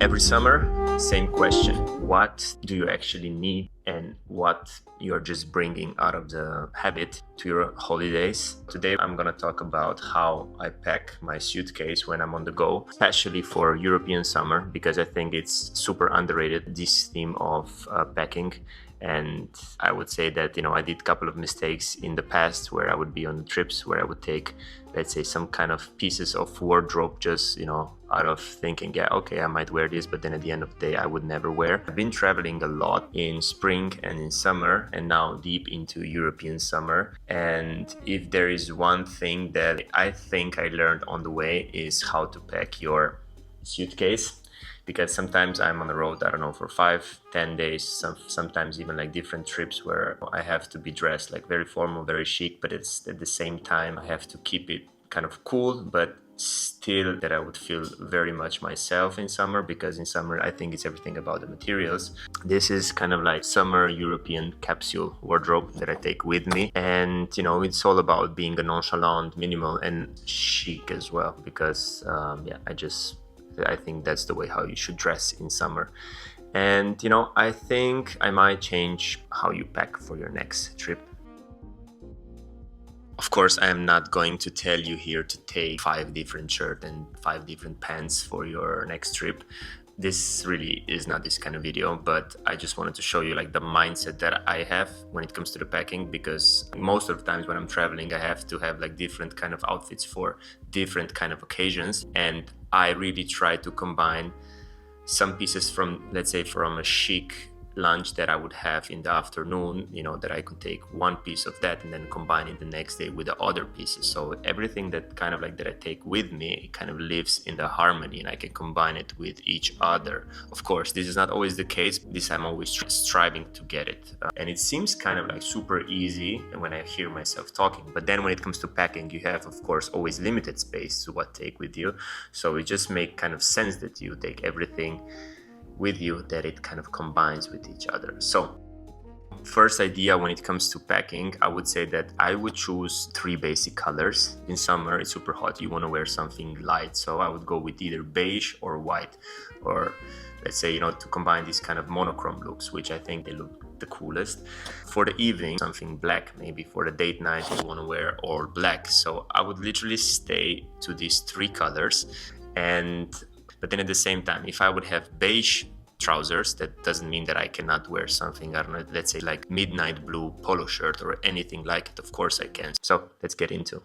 Every summer, same question. What do you actually need and what you're just bringing out of the habit to your holidays? Today, I'm gonna talk about how I pack my suitcase when I'm on the go, especially for European summer, because I think it's super underrated, this theme of packing. And I would say that, I did a couple of mistakes in the past where I would be on trips where I would take, let's say, some kind of pieces of wardrobe just, out of thinking, yeah, okay, I might wear this, but then at the end of the day, I would never wear. I've been traveling a lot in spring and in summer, and now deep into European summer. And if there is one thing that I think I learned on the way is how to pack your suitcase. Because sometimes I'm on the road, I don't know, for 5-10 days, sometimes even like different trips where I have to be dressed like very formal, very chic, but it's at the same time I have to keep it kind of cool, but still that I would feel very much myself in summer, because in summer I think it's everything about the materials. This is kind of like summer European capsule wardrobe that I take with me, and it's all about being a nonchalant, minimal and chic as well, because I think that's the way how you should dress in summer. And I think I might change how you pack for your next trip. Of course, I am not going to tell you here to take 5 different shirts and 5 different pants for your next trip. This really is not this kind of video, but I just wanted to show you like the mindset that I have when it comes to the packing, because most of the times when I'm traveling, I have to have like different kind of outfits for different kind of occasions. And I really try to combine some pieces from, let's say, from a chic lunch that I would have in the afternoon, that I could take one piece of that and then combine it the next day with the other pieces. So everything that kind of like that I take with me, it kind of lives in the harmony and I can combine it with each other. Of course, this is not always the case. This I'm always striving to get it. And it seems kind of like super easy when I hear myself talking. But then when it comes to packing, you have, of course, always limited space to what take with you. So it just makes kind of sense that you take everything with you, that it kind of combines with each other. So first idea when it comes to packing, I would say that I would choose 3 basic colors. In summer, it's super hot, you want to wear something light, so I would go with either beige or white, or let's say, to combine these kind of monochrome looks, which I think they look the coolest. For the evening, something black. Maybe for the date night, you want to wear all black. So I would literally stay to these 3 colors. But then at the same time, if I would have beige trousers, that doesn't mean that I cannot wear something, I don't know, let's say like midnight blue polo shirt or anything like it. Of course I can. So let's get into.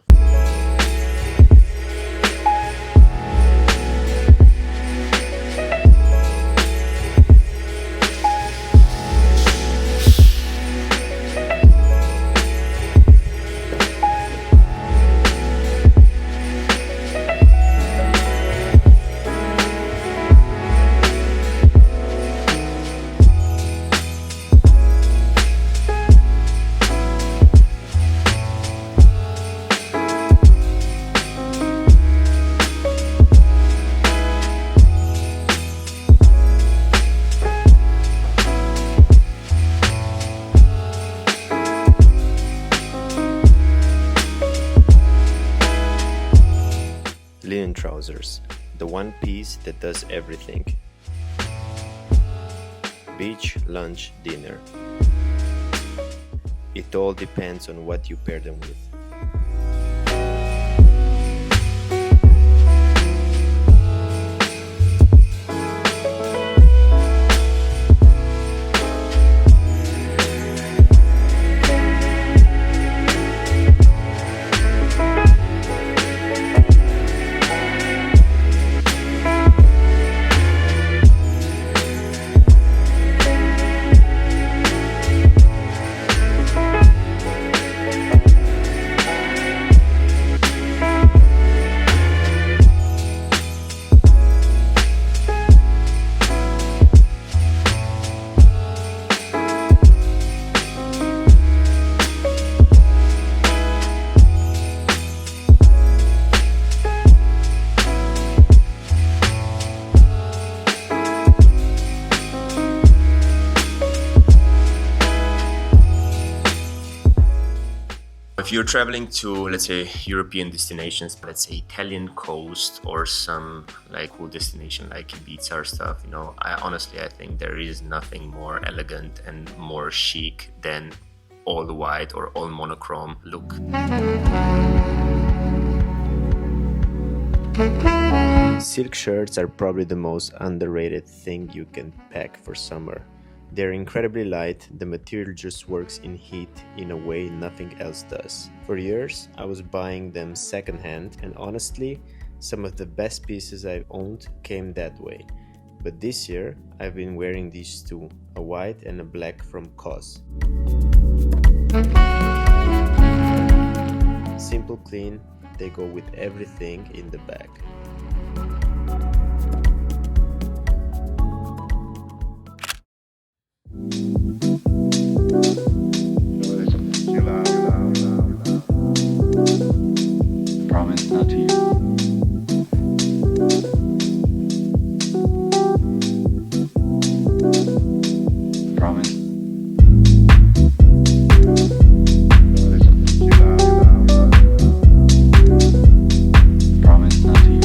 Linen trousers, the one piece that does everything. Beach, lunch, dinner. It all depends on what you pair them with. if you're traveling to, let's say, European destinations, let's say Italian coast or some like cool destination like Ibiza or stuff, you know, I think there is nothing more elegant and more chic than all white or all monochrome look. Silk shirts are probably the most underrated thing you can pack for summer. They're incredibly light, the material just works in heat in a way nothing else does. For years, I was buying them secondhand, and honestly, some of the best pieces I've owned came that way. But this year, I've been wearing these two, a white and a black from COS. Simple, clean, they go with everything in the bag. Promise not to use. Promise. Promise not to use.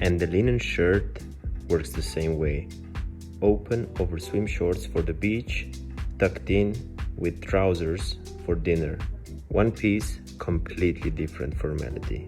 And the linen shirt works the same way. Open over swim shorts for the beach, tucked in with trousers for dinner. One piece, completely different formality.